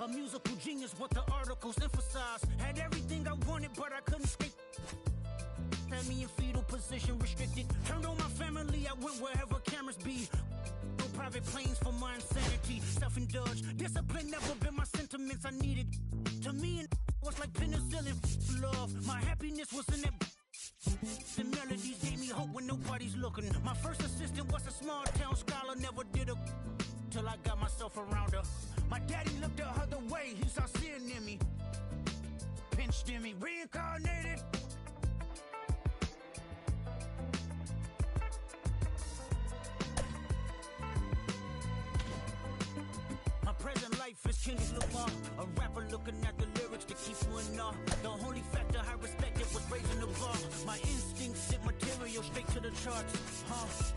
A musical genius, what the articles emphasize. Had everything I wanted, but I couldn't escape. Had me in fetal position, restricted. Turned on my family, I went wherever cameras be. No private planes for my insanity. Self-indulged, discipline never been my sentiments I needed. To me, it was like penicillin. Love, my happiness was in that. The melodies gave me hope when nobody's looking. My first assistant was a small town scholar, never did a till I got myself around her. My daddy looked the other way, he saw sin in me. Pinched in me, reincarnated. My present life is Kendrick Lamar, a rapper looking at the lyrics to keep you in awe. The only factor I respected was raising the bar. My instincts sent material straight to the charts.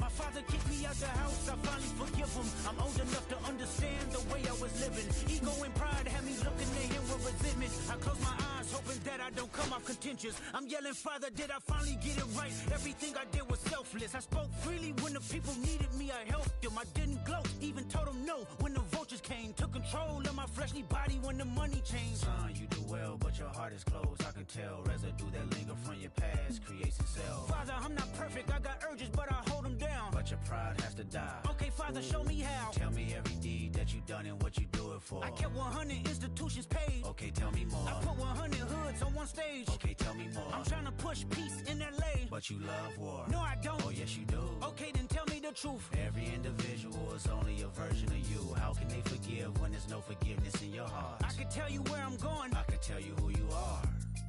My father kicked me out the house, I finally forgive him. I'm old enough to understand the way I was living. Ego and pride had me looking at him with resentment. I close my eyes, hoping that I don't come off contentious. I'm yelling, Father, did I finally get it right? Everything I did was selfless. I spoke freely when the people needed me, I helped them. I didn't gloat, even told them no when the vultures came. Took control of my fleshly body when the money changed. Son, you do well, but your heart is closed. I can tell residue that linger from your past creates itself. Father, I'm not perfect, I got urges, but I hold them down. But your pride has to die. Okay, Father, show me how. Tell me every deed that you done and what you do it for. I kept 100 institutions paid. Okay, tell me more. I put 100 hoods on one stage. Okay, tell me more. I'm trying to push peace in LA. But you love war. No, I don't. Oh, yes, you do. Okay, then tell me the truth. Every individual is only a version of you. How can they forgive when there's no forgiveness in your heart? I can tell you where I'm going. I can tell you who you are.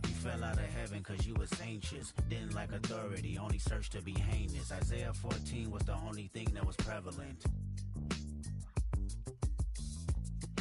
You fell out of heaven cause you was anxious. Didn't like authority, only searched to be heinous. Isaiah 14 was the only thing that was prevalent.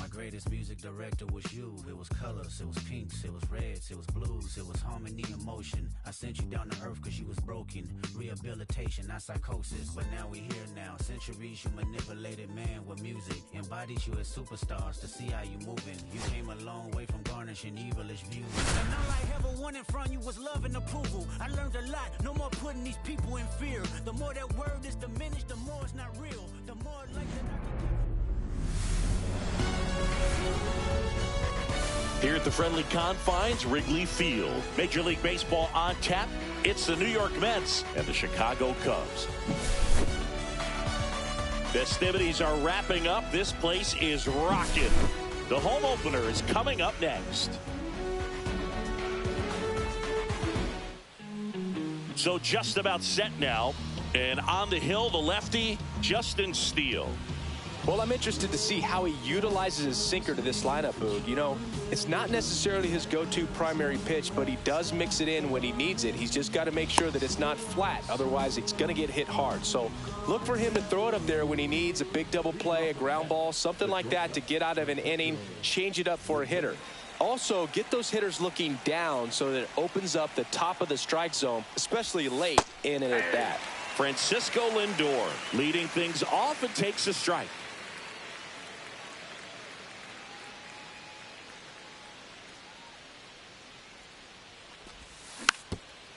My greatest music director was you. It was colors, it was pinks, it was reds, it was blues, it was harmony and motion. I sent you down to earth cause you was broken. Rehabilitation, not psychosis, but now we here now. Centuries you manipulated man with music. Embodied you as superstars to see how you moving. You came a long way from garnishing evilish views. And all I ever wanted from you was love and approval. I learned a lot, no more putting these people in fear. The more that word is diminished, the more it's not real. The more like that I can give. Here at the friendly confines, Wrigley Field. Major League Baseball on tap. It's the New York Mets and the Chicago Cubs. Festivities are wrapping up. This place is rocking. The home opener is coming up next. So just about set now. And on the hill, the lefty, Justin Steele. Well, I'm interested to see how he utilizes his sinker to this lineup, Boog. You know, it's not necessarily his go-to primary pitch, but he does mix it in when he needs it. He's just got to make sure that it's not flat. Otherwise, it's going to get hit hard. So look for him to throw it up there when he needs a big double play, a ground ball, something like that to get out of an inning, change it up for a hitter. Also, get those hitters looking down so that it opens up the top of the strike zone, especially late in and at bat. Francisco Lindor leading things off and takes a strike.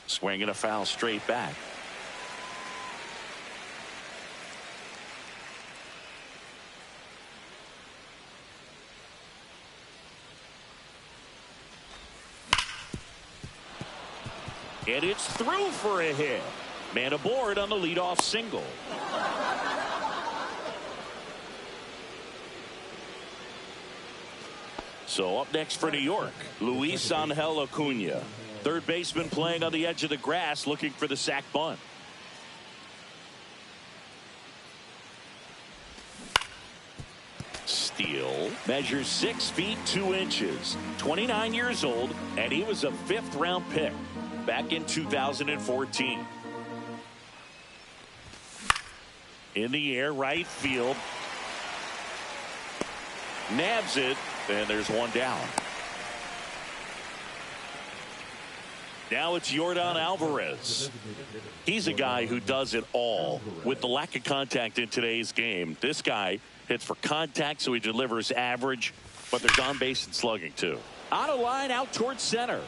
Swinging a foul straight back. And it's through for a hit. Man aboard on the leadoff single. So up next for New York, Luis Angel Acuna. Third baseman playing on the edge of the grass looking for the sac bunt. Steele measures 6 feet 2 inches, 29 years old, and he was a 5th round pick back in 2014. In the air, right field. Nabs it, and there's one down. Now it's Yordan Alvarez. He's a guy who does it all. With the lack of contact in today's game, this guy hits for contact, so he delivers average, but there's on base and slugging too. On a line out towards center.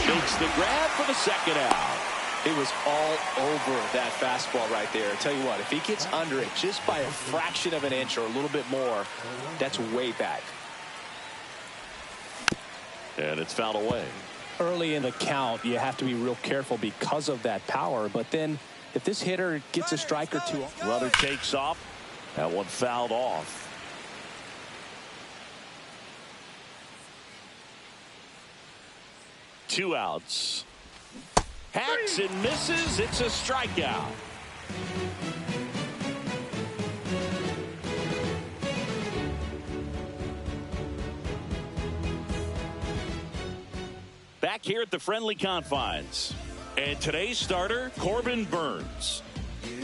Makes the grab for the second out. It was all over that fastball right there. I tell you what, if he gets under it just by a fraction of an inch or a little bit more, that's way back. And it's fouled away. Early in the count, you have to be real careful because of that power. But then if this hitter gets a strike or two. Runner takes off. That one fouled off. Two outs. Hacks and misses. It's a strikeout. Back here at the friendly confines. And today's starter, Corbin Burnes.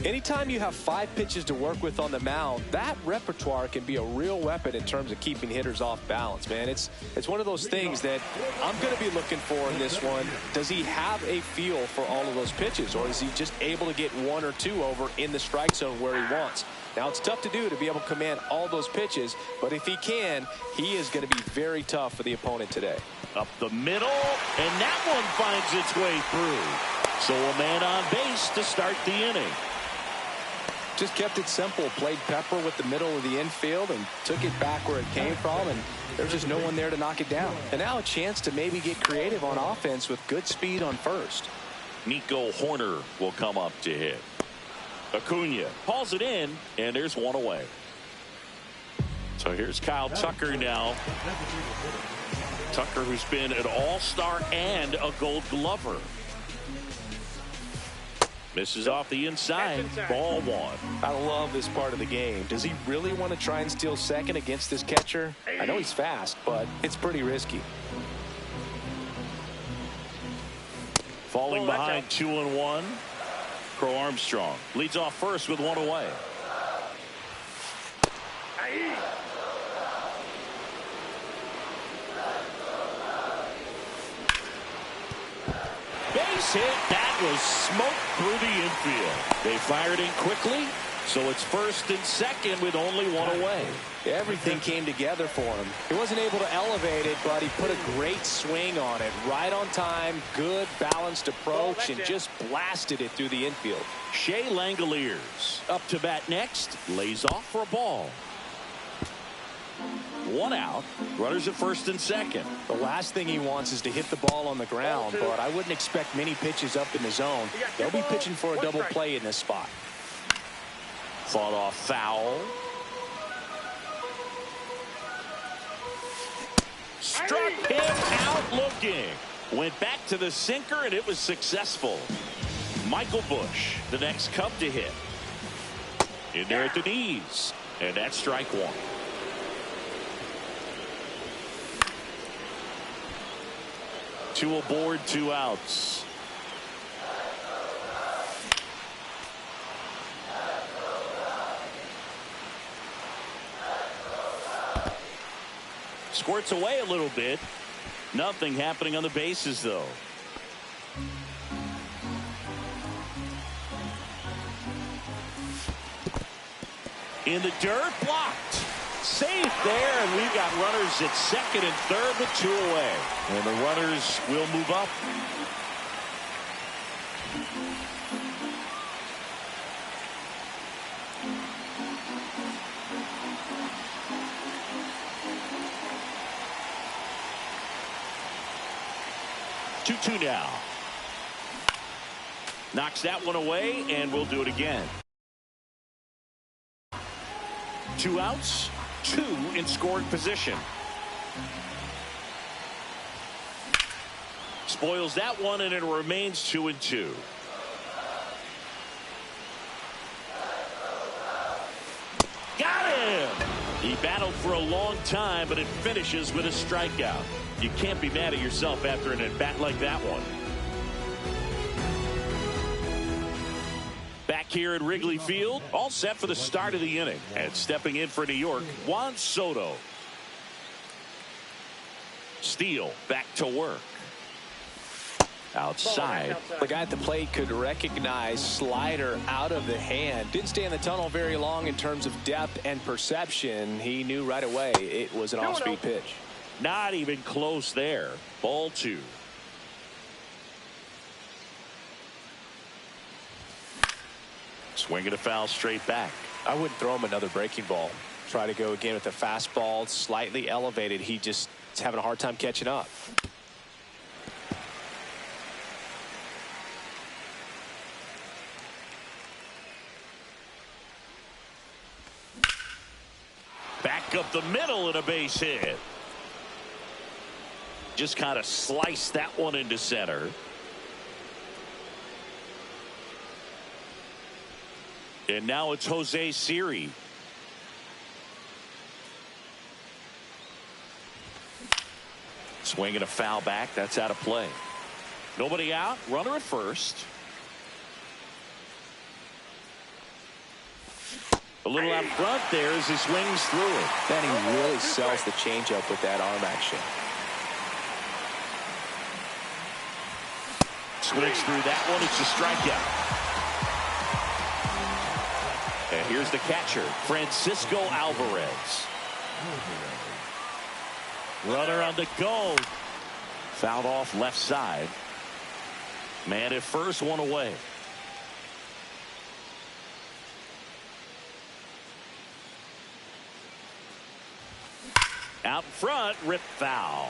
Anytime you have 5 pitches to work with on the mound, that repertoire can be a real weapon in terms of keeping hitters off balance, man. It's one of those things that I'm going to be looking for in this one. Does he have a feel for all of those pitches, or is he just able to get 1 or 2 over in the strike zone where he wants? Now, it's tough to do to be able to command all those pitches, but if he can, he is going to be very tough for the opponent today. Up the middle, and that one finds its way through. So a man on base to start the inning. Just kept it simple, played pepper with the middle of the infield and took it back where it came from, and there's just no one there to knock it down. And now a chance to maybe get creative on offense with good speed on first. Nico Horner will come up to hit. Acuna hauls it in, and there's one away. So here's Kyle Tucker now. Tucker, who's been an all-star and a Gold Glover. Misses off the inside. Ball 1. I love this part of the game. Does he really want to try and steal second against this catcher? I know he's fast, but it's pretty risky. Falling behind 2-1. Crow Armstrong leads off first with 1 away. Base hit. That was smoked through the infield. They fired in quickly, so it's first and second with only 1 away. Everything came together for him. He wasn't able to elevate it, but he put a great swing on it. Right on time, good balanced approach, and just blasted it through the infield. Shea Langoliers up to bat next. Lays off for a ball. 1 out. Runners at first and second. The last thing he wants is to hit the ball on the ground, but I wouldn't expect many pitches up in the zone. They'll be pitching for a double play in this spot. Fought off foul. Struck him out looking. Went back to the sinker, and it was successful. Michael Busch, the next Cub to hit. In there at the knees. And that's strike 1. Two aboard, 2 outs. Squirts away a little bit. Nothing happening on the bases, though. In the dirt, blocked. Safe there, and we've got runners at second and third with 2 away. And the runners will move up. Two now. Knocks that one away, and we'll do it again. 2 outs, 2 in scoring position. Spoils that one, and it remains 2-2. Got him! He battled for a long time, but it finishes with a strikeout. You can't be mad at yourself after an at-bat like that one. Back here at Wrigley Field, all set for the start of the inning. And stepping in for New York, Juan Soto. Steele back to work. Outside. The guy at the plate could recognize slider out of the hand. Didn't stay in the tunnel very long in terms of depth and perception. He knew right away it was an off-speed pitch. Not even close there. Ball 2. Swinging a foul straight back. I wouldn't throw him another breaking ball. Try to go again with the fastball, slightly elevated. He just He's having a hard time catching up. Back up the middle and a base hit. Just kind of sliced that one into center. And now it's Jose Siri. Swinging a foul back. That's out of play. Nobody out. Runner at first. A little out front there as he swings through it. Then he really sells the changeup with that arm action. Swings through that one. It's a strikeout. And here's the catcher, Francisco Alvarez. Runner on the go. Fouled off left side. Man at first, one away. Out front, rip foul.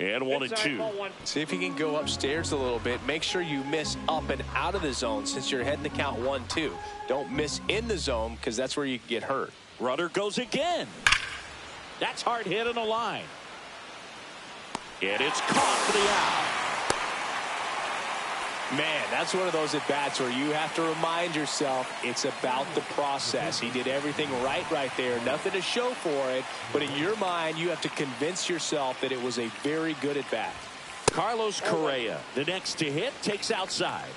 And 1-2. See if you can go upstairs a little bit. Make sure you miss up and out of the zone since you're heading the count 1-2. Don't miss in the zone because that's where you can get hurt. Runner goes again. That's hard hit on the line. And it's caught for the out. Man, that's one of those at-bats where you have to remind yourself it's about the process. He did everything right there. Nothing to show for it. But in your mind, you have to convince yourself that it was a very good at-bat. Carlos Correa, the next to hit, takes outside.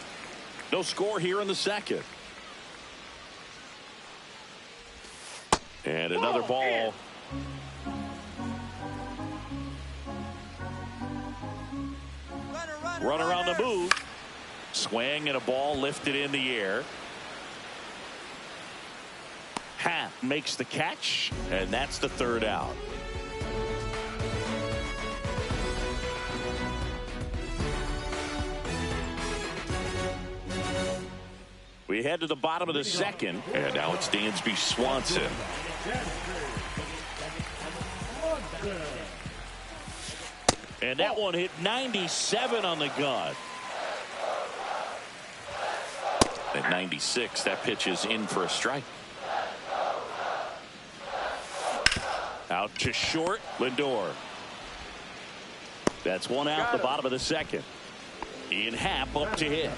No score here in the second. And another ball. Runner on the move. Swing and a ball lifted in the air. Happ makes the catch, and that's the third out. We head to the bottom of the second, and now it's Dansby Swanson. And that one hit 97 on the gun. At 96, that pitch is in for a strike. Out to short, Lindor. That's one out, the bottom of the second. Ian Happ up to hit.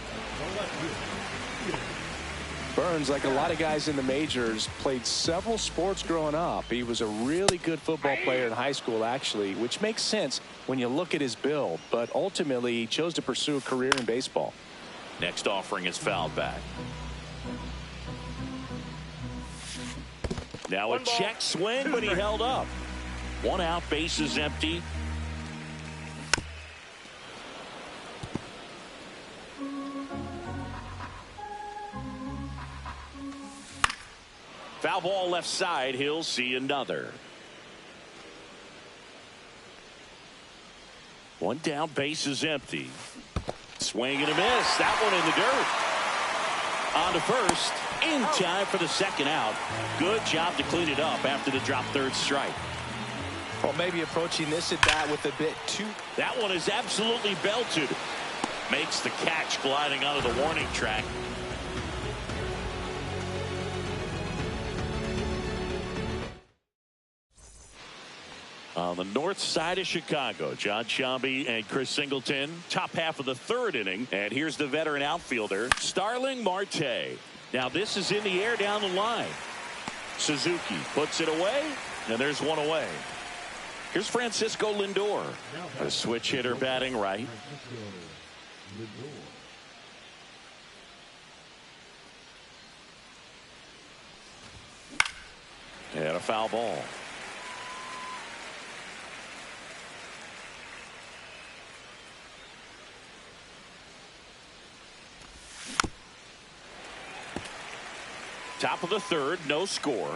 Burns, like a lot of guys in the majors, played several sports growing up. He was a really good football player in high school, actually, which makes sense when you look at his build. But ultimately, he chose to pursue a career in baseball. Next offering is fouled back. Now a check swing, but he held up. One out, bases empty. Foul ball left side. He'll see another. One down, bases empty. Swing and a miss. That one in the dirt. On to first. In time for the second out. Good job to clean it up after the drop third strike. Well, maybe approaching this at bat with a bit too. That one is absolutely belted. Makes the catch gliding onto the warning track. On the north side of Chicago, John Sciambi and Chris Singleton, top half of the third inning. And here's the veteran outfielder, Starling Marte. Now this is in the air down the line. Suzuki puts it away, and there's one away. Here's Francisco Lindor, a switch hitter batting right. And a foul ball. Top of the third, no score.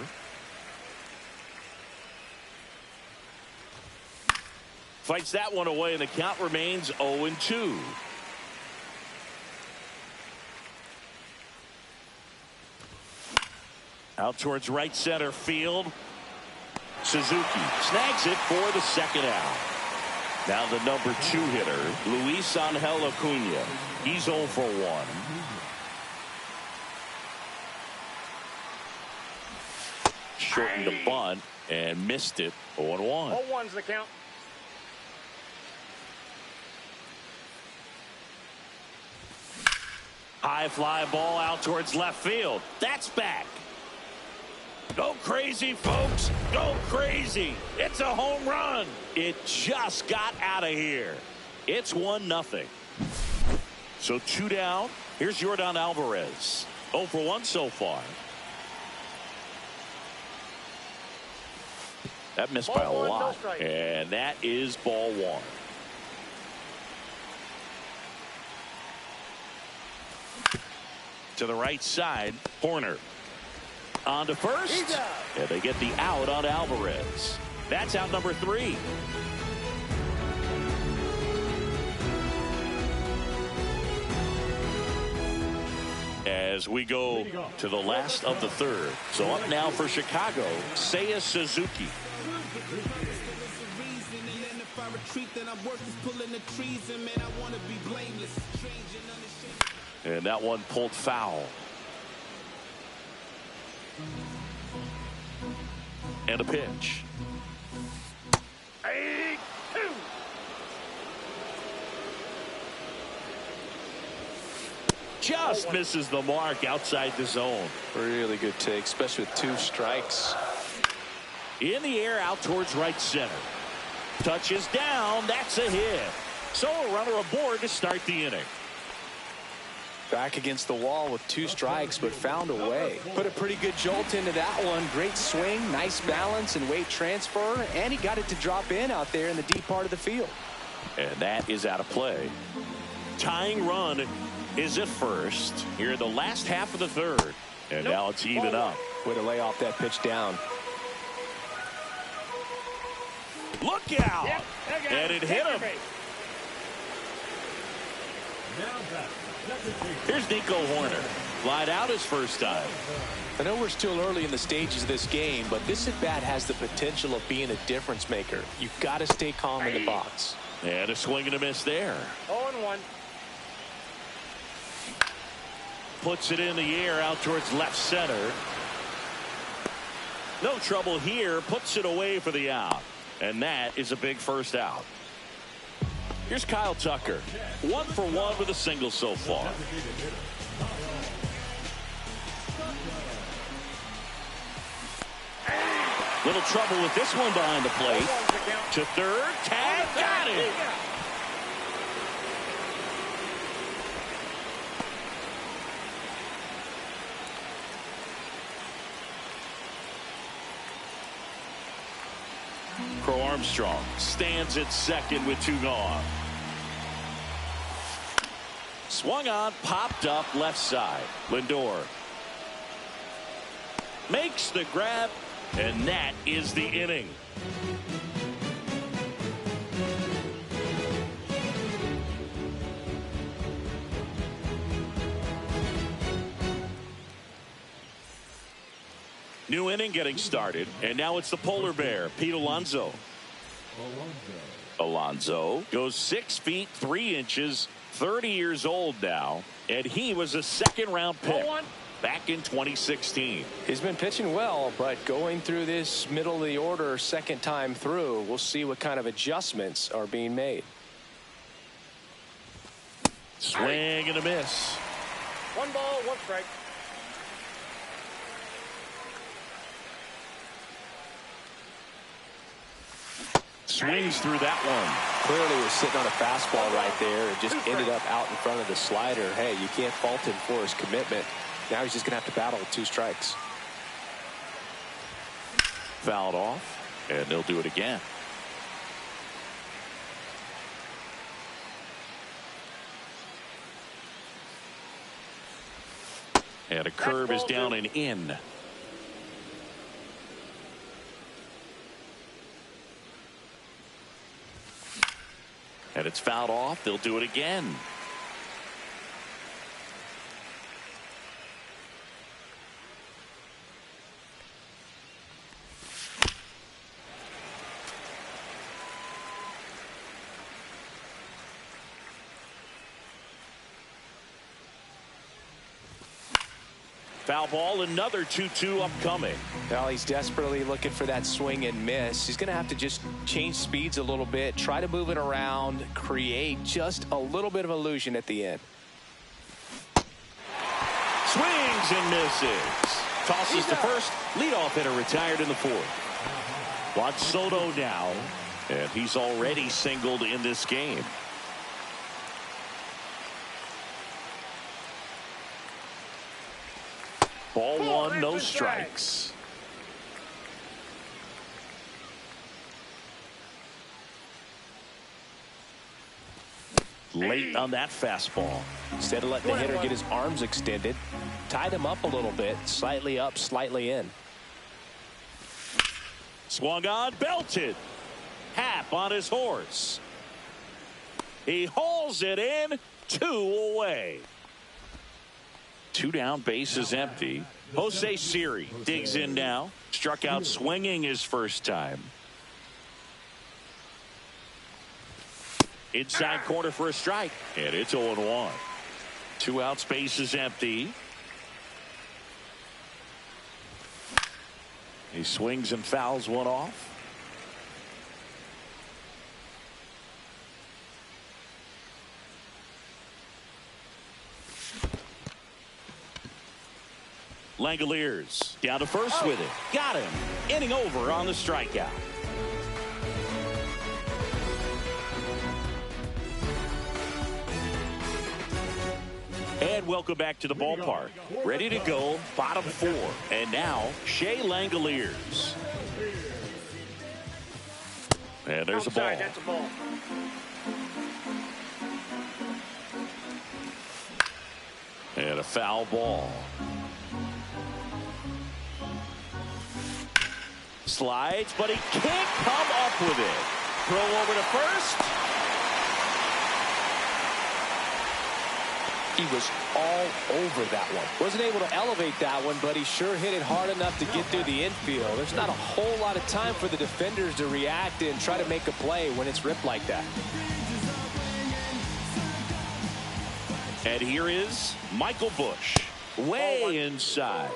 Fights that one away, and the count remains 0-2. Out towards right center field. Suzuki snags it for the second out. Now the number 2 hitter, Luis Angel Acuna. He's 0 for 1. Shortened the bunt and missed it. 0-1. 0-1's the count. High fly ball out towards left field. That's back. Go crazy, folks. Go crazy. It's a home run. It just got out of here. It's 1-0. So 2 down. Here's Yordan Alvarez. 0 for 1 so far. That missed by a lot. And that is ball 1. To the right side, Horner. On to first. And they get the out on Alvarez. That's out number 3. As we go to the last of the 3rd. So up now for Chicago, Seiya Suzuki. And that one pulled foul. And a pitch. 8-2. Just misses the mark outside the zone. Really good take, especially with 2 strikes. In the air out towards right center. Touches down. That's a hit. So a runner aboard to start the inning. Back against the wall with 2 strikes, but found a way. Put a pretty good jolt into that one. Great swing, nice balance and weight transfer, and he got it to drop in out there in the deep part of the field. And that is out of play. Tying run is at first here in the last half of the 3rd. And now it's even up. Way to lay off that pitch down. Look out! Yep, and it hit him. Here's Nico Horner. Flied out his first time. I know we're still early in the stages of this game, but this at-bat has the potential of being a difference maker. You've got to stay calm in the box. And a swing and a miss there. 0-1. Puts it in the air out towards left center. No trouble here. Puts it away for the out. And that is a big first out. Here's Kyle Tucker. 1 for 1 with a single so far. Little trouble with this one behind the plate. To third. Tag. Got it. Crow Armstrong stands at second with 2 gone. Swung on, popped up left side. Lindor makes the grab, and that is the inning. New inning getting started, and now it's the polar bear, Pete Alonso. Alonso goes 6 feet 3 inches, 30 years old now, and he was a 2nd-round pick back in 2016. He's been pitching well, but going through this middle of the order 2nd time through, we'll see what kind of adjustments are being made. Swing and a miss. 1 ball, 1 strike. Swings through that one. Clearly was sitting on a fastball right there and just ended up out in front of the slider. Hey, you can't fault him for his commitment. Now he's just going to have to battle with 2 strikes. Fouled off, and they'll do it again. And a curve is down and in. And it's fouled off. They'll do it again. Foul ball, another 2-2 upcoming. Well, he's desperately looking for that swing and miss. He's going to have to just change speeds a little bit, try to move it around, create just a little bit of illusion at the end. Swings and misses. Tosses to first. Leadoff hitter retired in the fourth. Juan Soto now, and he's already singled in this game. Ball one, no strikes. Late on that fastball. Instead of letting the hitter get his arms extended, tied him up a little bit, slightly up, slightly in. Swung on, belted. Happ on his horse. He hauls it in, 2 away. 2 down, bases empty. Jose Siri digs in now. Struck out swinging his first time. Inside corner for a strike, and it's 0-1. 2 outs, bases empty. He swings and fouls one off. Langoliers down to first with it. Got him. Inning over on the strikeout. And welcome back to the ballpark. Ready to go, bottom 4. And now, Shea Langoliers. And there's a ball. That's a ball. And a foul ball. Slides, but he can't come up with it. Throw over to first. He was all over that one. Wasn't able to elevate that one, but he sure hit it hard enough to get through the infield. There's not a whole lot of time for the defenders to react and try to make a play when it's ripped like that. And here is Michael Busch, way inside.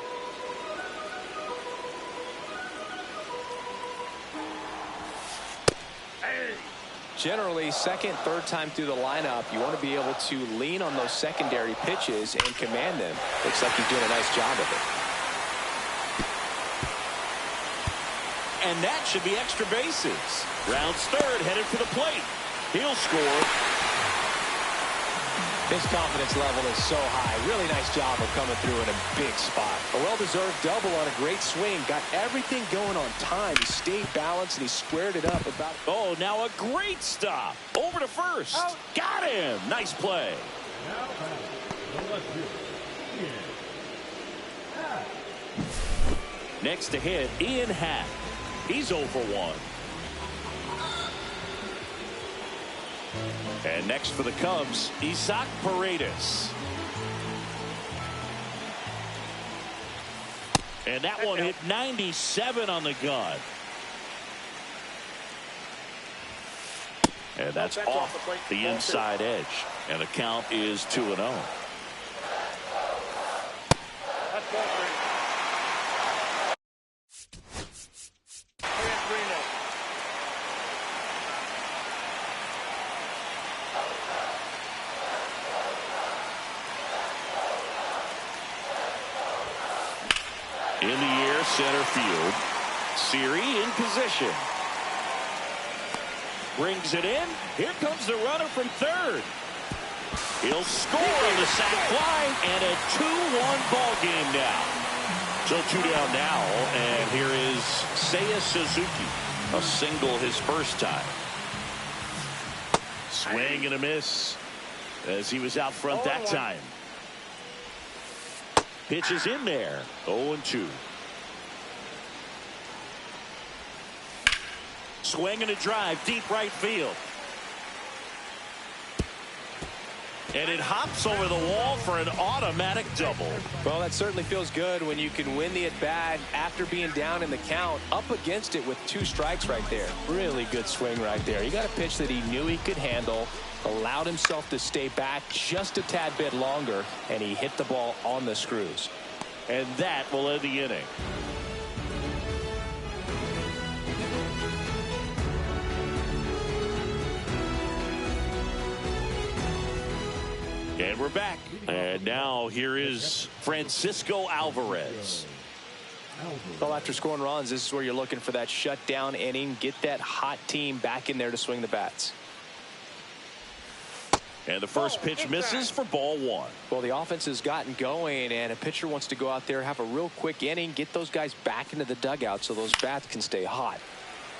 Generally, second, third time through the lineup, you want to be able to lean on those secondary pitches and command them. Looks like he's doing a nice job of it. And that should be extra bases. Rounds third, headed for the plate. He'll score. His confidence level is so high. Really nice job of coming through in a big spot. A well-deserved double on a great swing. Got everything going on time. He stayed balanced and he squared it up about. Oh, now a great stop. Over to first. Oh. Got him. Nice play. Next to hit, Ian Happ. He's 0 for 1. And next for the Cubs, Isaac Paredes. And that one hit 97 on the gun. And that's off the inside edge. And the count is 2-0. That's ball 3. In the air, center field. Siri in position. Brings it in. Here comes the runner from third. He'll score on the sac fly, and a 2-1 ball game now. So 2 down now, and here is Seiya Suzuki. A single his first time. Swing and a miss as he was out front that time. Pitch is in there. 0-2. Swing and a drive, deep right field. And it hops over the wall for an automatic double. Well, that certainly feels good when you can win the at-bat after being down in the count, up against it with 2 strikes right there. Really good swing right there. He got a pitch that he knew he could handle, allowed himself to stay back just a tad bit longer, and he hit the ball on the screws. And that will end the inning. And we're back. And now here is Francisco Alvarez. Well, after scoring runs, this is where you're looking for that shutdown inning. Get that hot team back in there to swing the bats. And the first pitch misses for ball one. Well, the offense has gotten going, and a pitcher wants to go out there, have a real quick inning, get those guys back into the dugout so those bats can stay hot.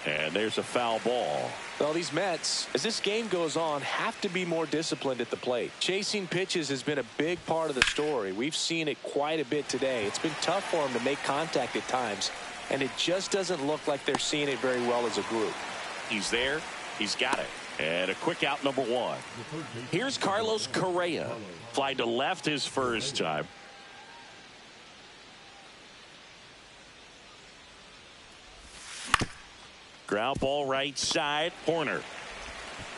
And there's a foul ball. Well, these Mets, as this game goes on, have to be more disciplined at the plate. Chasing pitches has been a big part of the story. We've seen it quite a bit today. It's been tough for them to make contact at times, and it just doesn't look like they're seeing it very well as a group. He's there. He's got it. And a quick out, number one. Here's Carlos Correa. Fly to left his first time. Ground ball right side. Horner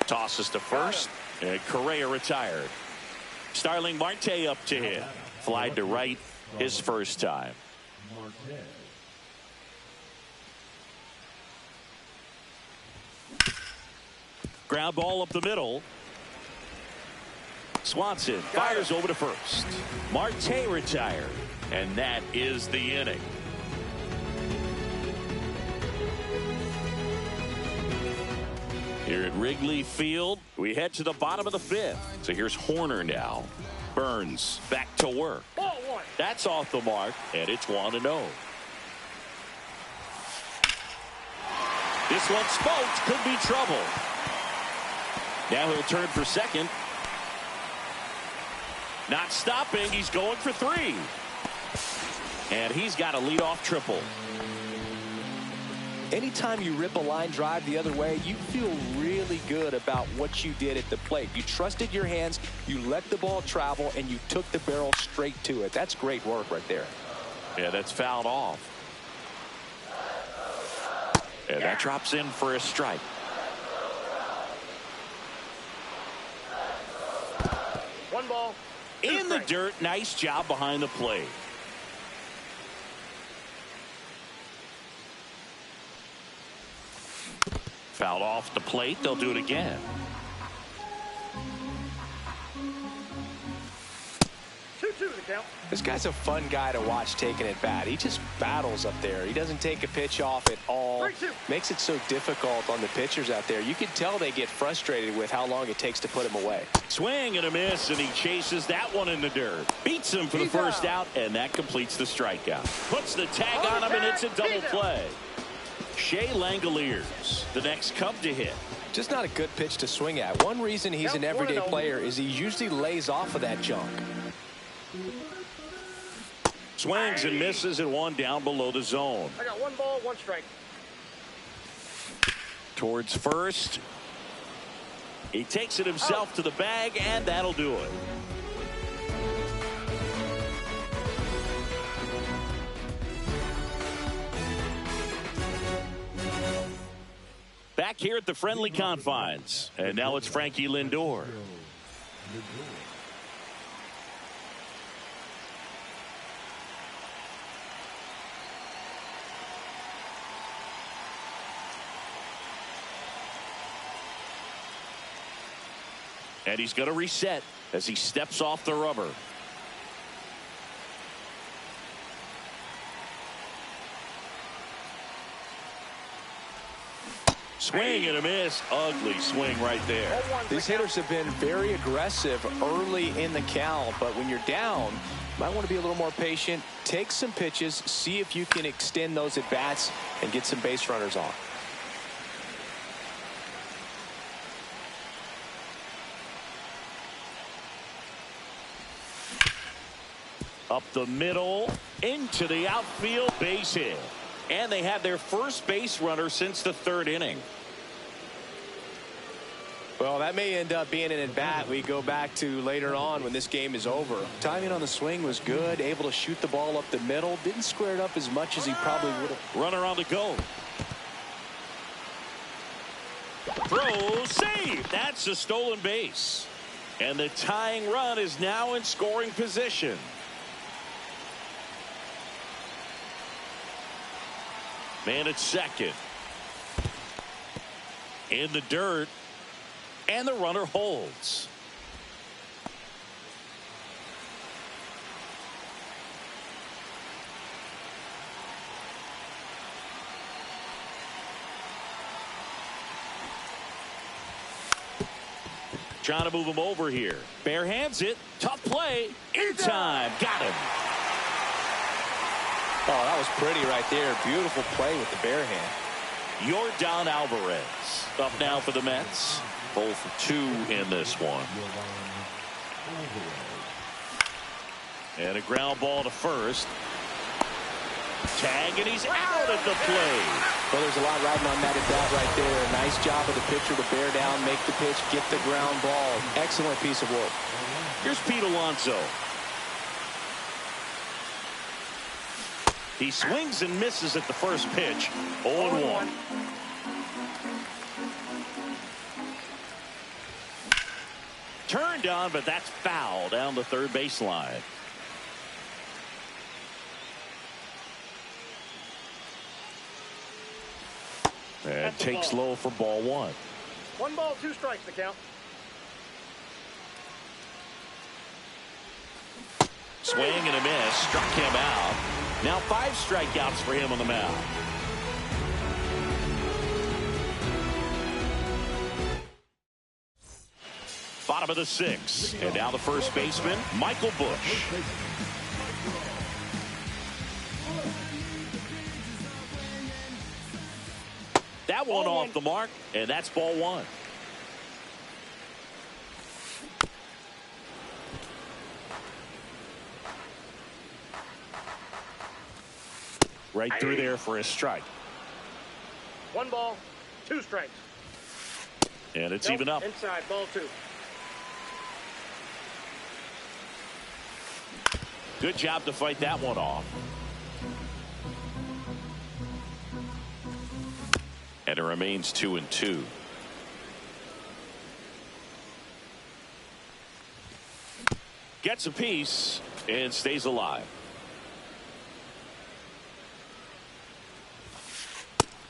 tosses to first, and Correa retired. Starling Marte up to hit. Fly to right his first time. Ground ball up the middle. Swanson fires over to first. Marte retired, and that is the inning. Here at Wrigley Field, we head to the bottom of the fifth. So here's Horner now. Burns back to work. Ball one. That's off the mark, and it's 1-0. This one smoked, could be trouble. Now he'll turn for second. Not stopping, he's going for three. And he's got a leadoff triple. Anytime you rip a line drive the other way, you feel really good about what you did at the plate. You trusted your hands, you let the ball travel, and you took the barrel straight to it. That's great work right there. Yeah, that's fouled off. And that drops in for a strike. One ball. In the dirt, nice job behind the plate. Fouled off the plate. They'll do it again. 2-2 the count. This guy's a fun guy to watch taking at bat. He just battles up there. He doesn't take a pitch off at all. 3-2. Makes it so difficult on the pitchers out there. You can tell they get frustrated with how long it takes to put him away. Swing and a miss, and he chases that one in the dirt. Beats him for the first out, and that completes the strikeout. Puts the tag on him, and it's a double play. Shea Langoliers, the next Cub to hit. Just not a good pitch to swing at. One reason he's an everyday player is he usually lays off of that junk. Swings and misses, and one down below the zone. I got one ball, one strike. Towards first. He takes it himself to the bag, and that'll do it. Back here at the friendly confines, and now it's Frankie Lindor. And he's going to reset as he steps off the rubber. Swing and a miss. Ugly swing right there. These hitters have been very aggressive early in the count, but when you're down, you might want to be a little more patient. Take some pitches, see if you can extend those at bats and get some base runners on. Up the middle, into the outfield, base hit. And they have their first base runner since the third inning. Well, that may end up being an at-bat we go back to later on when this game is over. Timing on the swing was good, able to shoot the ball up the middle. Didn't square it up as much as he probably would have. Runner on the go. Throw, save. That's a stolen base. And the tying run is now in scoring position. Man at second. In the dirt. And the runner holds. Trying to move him over here. Bare hands it. Tough play. In time. Got him. Oh, that was pretty right there. Beautiful play with the bare hand. Yordan Alvarez up now for the Mets. 0 for 2 in this one. And a ground ball to first. Tag, and he's out at the plate. Well, there's a lot riding on that at bat right there. Nice job of the pitcher to bear down, make the pitch, get the ground ball. Excellent piece of work. Here's Pete Alonso. He swings and misses at the first pitch. 0-1. Turned on, but that's foul down the third baseline. And takes low for ball 1. 1 ball, 2 strikes to count. Swing and a miss. Struck him out. Now 5 strikeouts for him on the mound. Bottom of the 6th. And now the first baseman, Michael Busch. That one off the mark, and that's ball 1. Right through there for a strike. 1 ball, 2 strikes. And it's even up. Inside, ball 2. Good job to fight that one off. And it remains 2-2. Gets a piece and stays alive.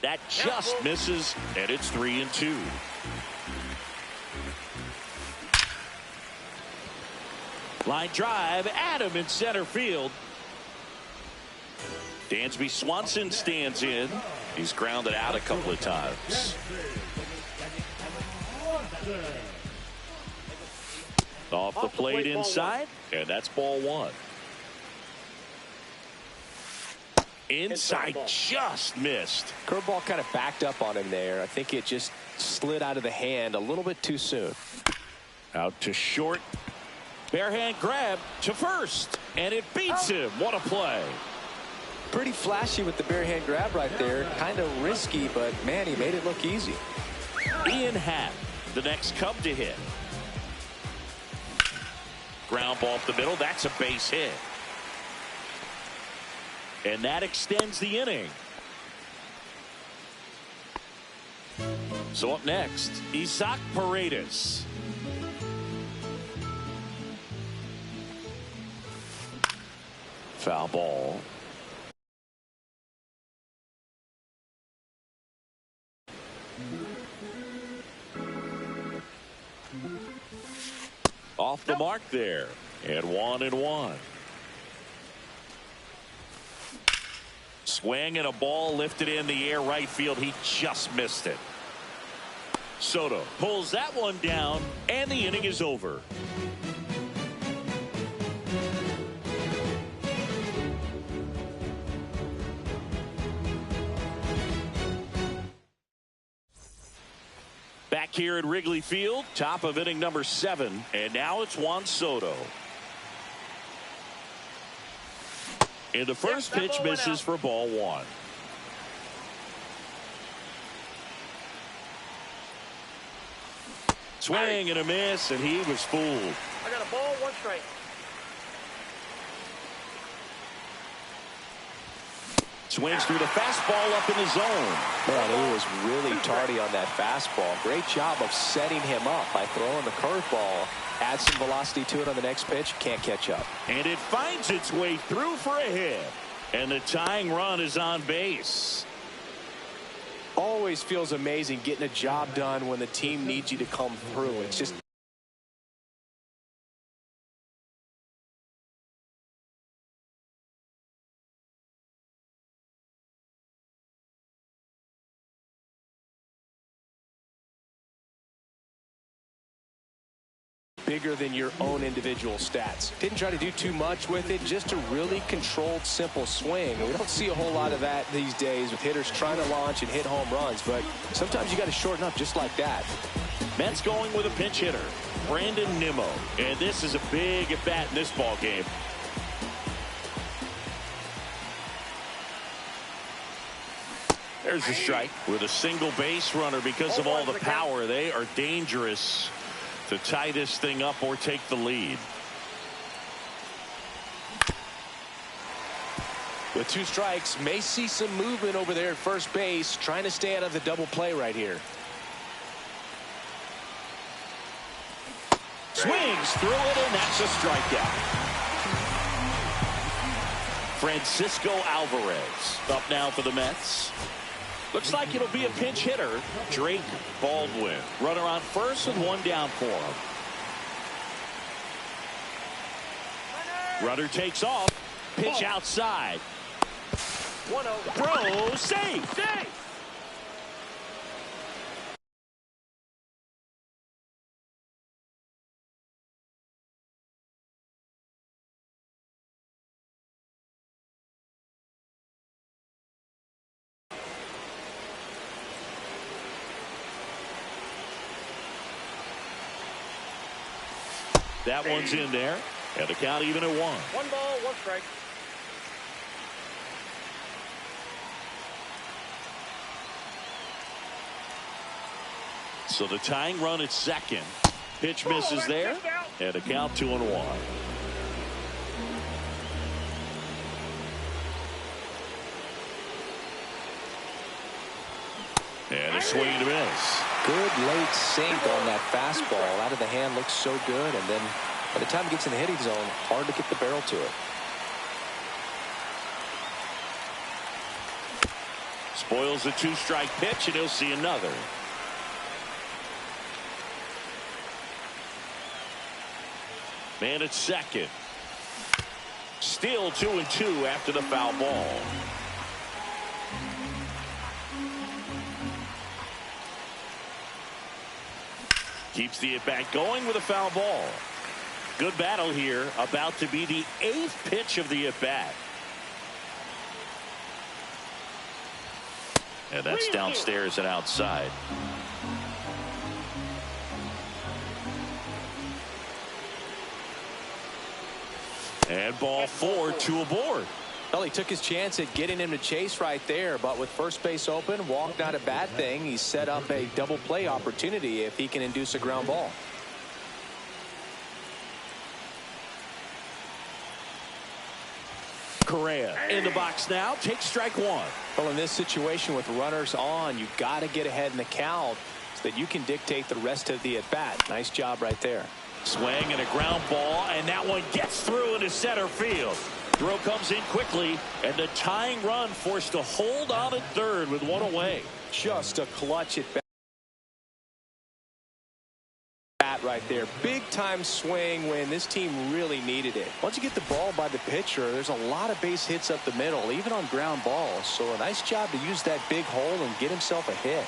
That just misses, and it's 3-2. Line drive, Adam in center field. Dansby Swanson stands in. He's grounded out a couple of times. Off the plate inside, and that's ball 1. Inside just missed. Curveball kind of backed up on him there. I think it just slid out of the hand a little bit too soon. Out to short. Bare hand grab to first, and it beats him. What a play. Pretty flashy with the bare hand grab right there. Kind of risky, but man, he made it look easy. Ian Happ, the next Cub to hit. Ground ball up the middle. That's a base hit. And that extends the inning. So up next, Isaac Paredes. Foul ball. Off the mark there. And 1-1. Swing and a ball lifted in the air right field. He just missed it. Soto pulls that one down, and the inning is over. Back here at Wrigley Field, top of inning number 7, and now it's Juan Soto. And the first pitch misses for ball 1. Swing and a miss, and he was fooled. I got a ball, 1 strike. Swings through the fastball up in the zone. Man, he was really tardy on that fastball. Great job of setting him up by throwing the curveball. Add some velocity to it on the next pitch. Can't catch up. And it finds its way through for a hit. And the tying run is on base. Always feels amazing getting a job done when the team needs you to come through. It's just bigger than your own individual stats. Didn't try to do too much with it, just a really controlled, simple swing. We don't see a whole lot of that these days with hitters trying to launch and hit home runs, but sometimes you got to shorten up just like that. Mets going with a pinch hitter, Brandon Nimmo, and this is a big at bat in this ball game. There's a strike with a single base runner because of all the power. They are dangerous to tie this thing up or take the lead. With 2 strikes, may see some movement over there at first base, trying to stay out of the double play right here. Swings through it, and that's a strikeout. Francisco Alvarez up now for the Mets. Looks like it'll be a pinch hitter, Drake Baldwin. Runner on first and 1 down for him. Runner takes off. Pitch outside. 1-0. Throw, safe. That one's in there, and the count even at 1. 1 ball, 1 strike. So the tying run at second. Pitch misses there, and a count 2-1. And a swing and a miss. Good late sink on that fastball. Out of the hand, looks so good, and then by the time it gets in the hitting zone, hard to get the barrel to it. Spoils the 2-strike pitch, and he'll see another. Man at second. Still 2-2 after the foul ball. Keeps the at-bat going with a foul ball. Good battle here. About to be the 8th pitch of the at-bat. And that's downstairs and outside. And ball 4, 2 aboard. Well, he took his chance at getting him to chase right there, but with first base open, walk not a bad thing. He set up a double play opportunity if he can induce a ground ball. Correa in the box now, takes strike 1. Well, in this situation with runners on, you got to get ahead in the count so that you can dictate the rest of the at-bat. Nice job right there. Swing and a ground ball, and that one gets through into center field. Throw comes in quickly, and the tying run forced to hold on at third with 1 away. Just a clutch at bat right there. Big time swing when this team really needed it. Once you get the ball by the pitcher, there's a lot of base hits up the middle, even on ground balls. So a nice job to use that big hole and get himself a hit.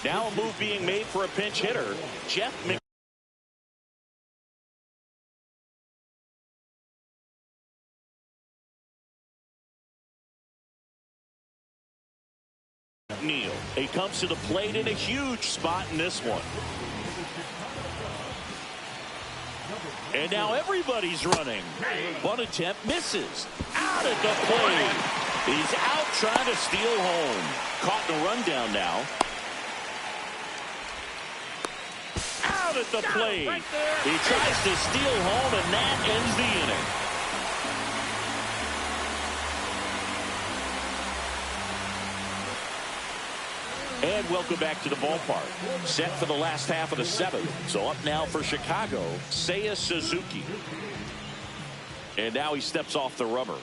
Now a move being made for a pinch hitter, Jeff McNeil. He comes to the plate in a huge spot in this one. And now everybody's running. Bunt attempt misses. Out at the plate. He's out trying to steal home. Caught in a rundown now. Out at the plate. He tries to steal home, and that ends the inning. And welcome back to the ballpark. Set for the last half of the 7th. So up now for Chicago, Seiya Suzuki. And now he steps off the rubber.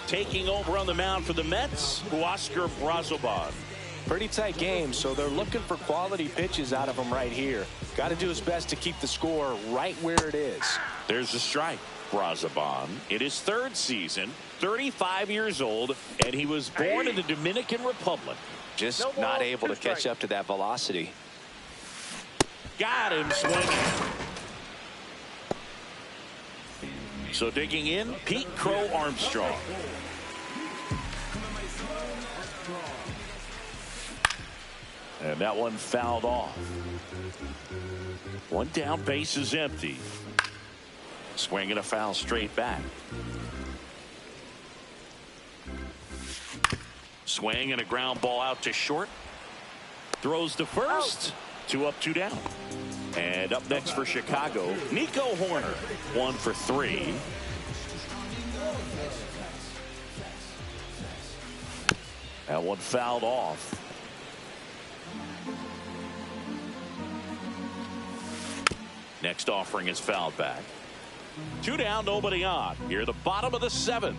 Taking over on the mound for the Mets, Oscar Brazoban. Pretty tight game, so they're looking for quality pitches out of him right here. Got to do his best to keep the score right where it is. There's a strike. Brazoban in his 3rd season, 35 years old, and he was born in the Dominican Republic. Just not able to catch up to that velocity. Got him swinging. So digging in, Pete Crow Armstrong. And that one fouled off. One down, base is empty. Swing and a foul straight back. Swing and a ground ball out to short. Throws to first. 2 up, 2 down. And up next for Chicago, Nico Horner. 1 for 3. That one fouled off. Next offering is fouled back. 2 down, nobody on. Here the bottom of the 7th.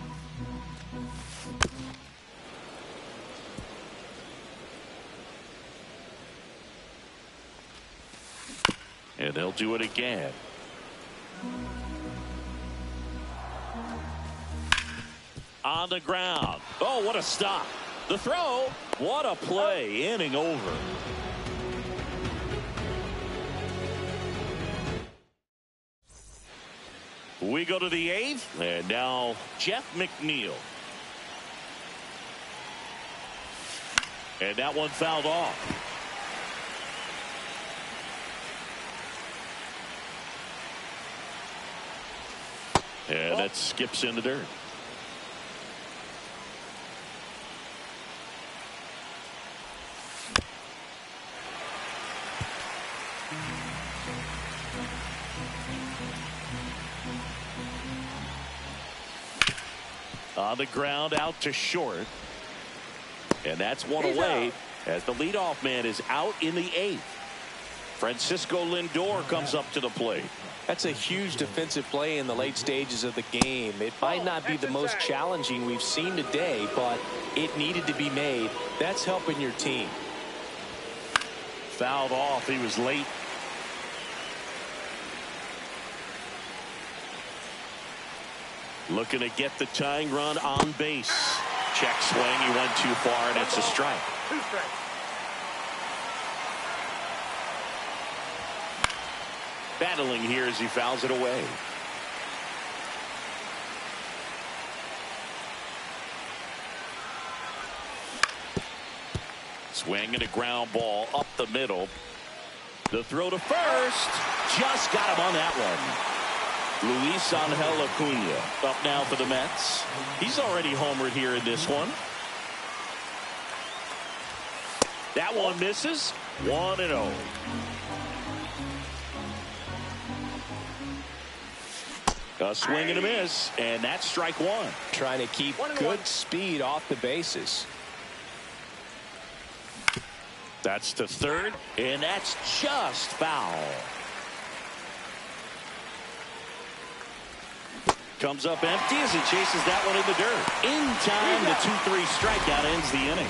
And they'll do it again. On the ground. Oh, what a stop. The throw. What a play. Inning over. We go to the 8th, and now Jeff McNeil. And that one fouled off. And that skips in the dirt. On the ground, out to short. And that's one away as the leadoff man is out in the 8th. Francisco Lindor comes up to the plate. That's a huge defensive play in the late stages of the game. It might not be the most challenging we've seen today, but it needed to be made. That's helping your team. Fouled off. He was late. Looking to get the tying run on base. Check swing. He went too far, and it's a strike. 2 strikes. Battling here as he fouls it away. Swing and a ground ball up the middle. The throw to first. Just got him on that one. Luis Angel Acuna up now for the Mets. He's already homered here in this one. That one misses. 1-0. A swing and a miss, and that's strike 1. Trying to keep good speed off the bases. That's to third, and that's just foul. Comes up empty as he chases that one in the dirt. In time, the 2-3 strikeout ends the inning.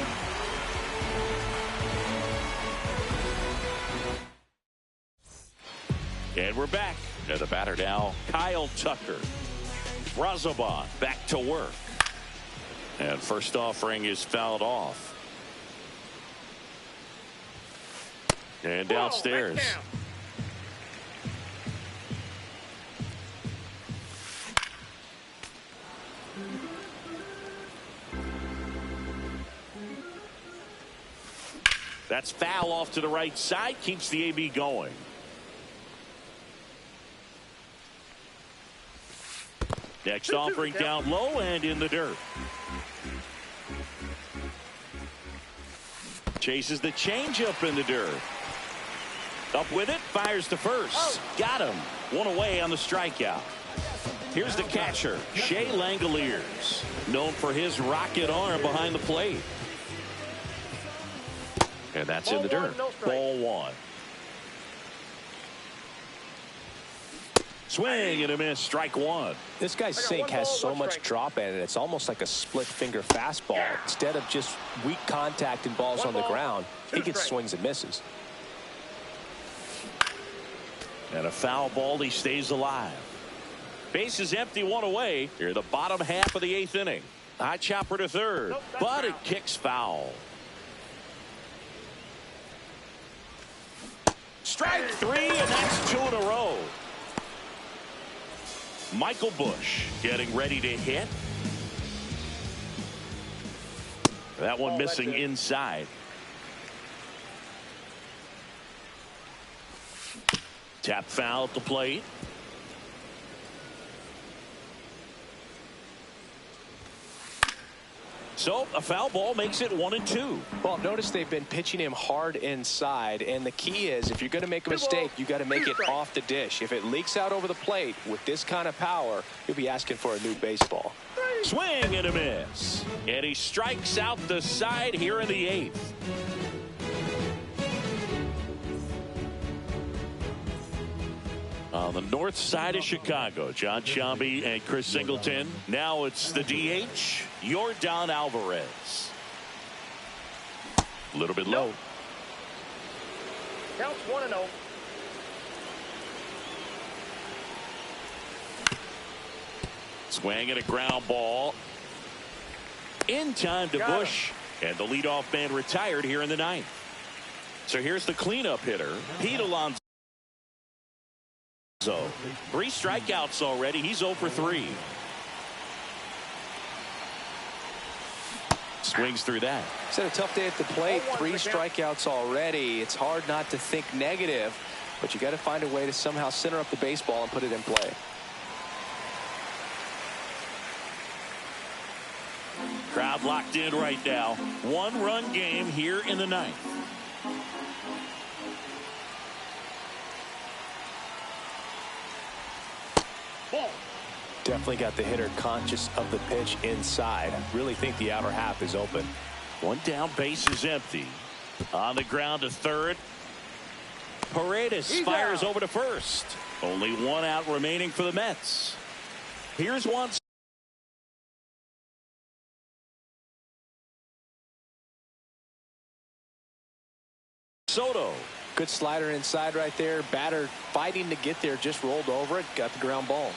And we're back. And the batter now, Kyle Tucker. Brazoban back to work. And first offering is fouled off. And downstairs. That's foul off to the right side. Keeps the AB going. Next offering down low and in the dirt. Chases the changeup in the dirt. Up with it. Fires to first. Got him. 1 away on the strikeout. Here's the catcher, Shea Langoliers. Known for his rocket arm behind the plate. And that's in the dirt. Ball 1. Swing and a miss, strike one. This guy's sink has so much drop in it. It's almost like a split finger fastball. Instead of just weak contact and balls on the ground, he gets swings and misses. And a foul ball, he stays alive. Base is empty, one away. Here, the bottom half of the 8th inning. High chopper to third, but it kicks foul. Strike three, and that's 2 in a row. Michael Busch getting ready to hit. That one missing inside. Tap foul at the plate. So a foul ball makes it 1-2. Well, notice they've been pitching him hard inside, and the key is if you're going to make a mistake, you got to make it off the dish. If it leaks out over the plate with this kind of power, you'll be asking for a new baseball. Swing and a miss, and he strikes out the side here in the 8th. On the north side of Chicago, John Sciambi and Chris Singleton. Now it's the DH, Yordan Alvarez. A little bit low. Counts 1-0. Swing and a ground ball. In time to Busch, and the leadoff man retired here in the 9th. So here's the cleanup hitter, Pete Alonso. 3 strikeouts already. He's 0 for 3. Swings through that. He's had a tough day at the plate. 3 strikeouts already. It's hard not to think negative, but you got to find a way to somehow center up the baseball and put it in play. Crowd locked in right now. 1-run game here in the 9th. Definitely got the hitter conscious of the pitch inside. Really think the outer half is open. 1 down, base is empty. On the ground to third. Paredes fires over to first. Only 1 out remaining for the Mets. Here's one. Soto. Good slider inside right there. Batter fighting to get there, just rolled over it, got the ground ball.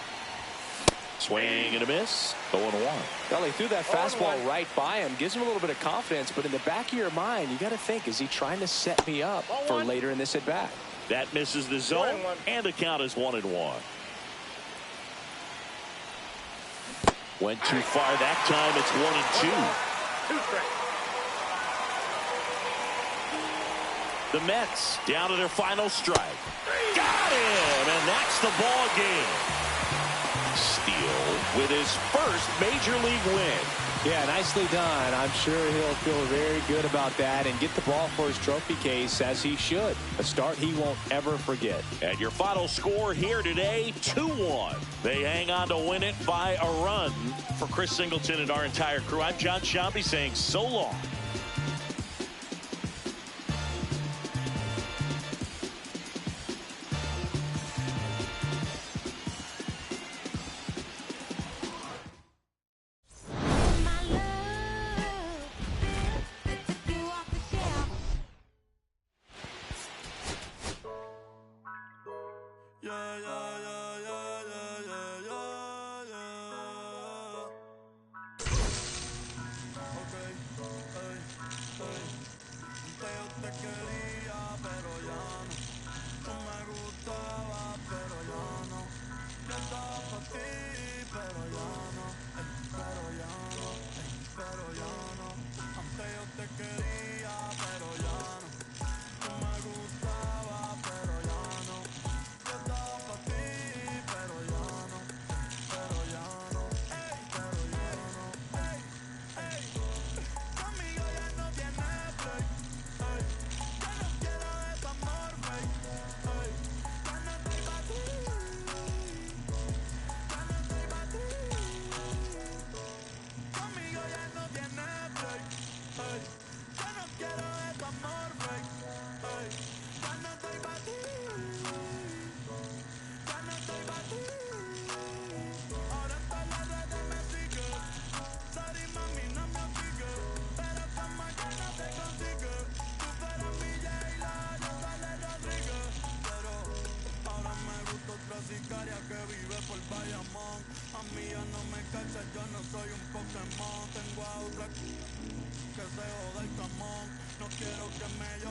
Swing and a miss. 0-1. Well, he threw that fastball right by him. Gives him a little bit of confidence, but in the back of your mind, you got to think, is he trying to set me up for later in this at-bat? That misses the zone, and the count is 1-1. Went too far that time. It's 1-2. The Mets down to their final strike. Got him, and that's the ball game. Steele with his first major league win. Yeah, nicely done. I'm sure he'll feel very good about that and get the ball for his trophy case, as he should. A start he won't ever forget. And your final score here today, 2-1. They hang on to win it by a run. For Chris Singleton and our entire crew, I'm John Sciambi saying so long. Ya no estoy pa' ti. gusta otra sicaria que vive por Bayamón. A mí ya no me cacha, yo no soy un Pokémon. Tengo a otra que se joda el camón. No quiero que me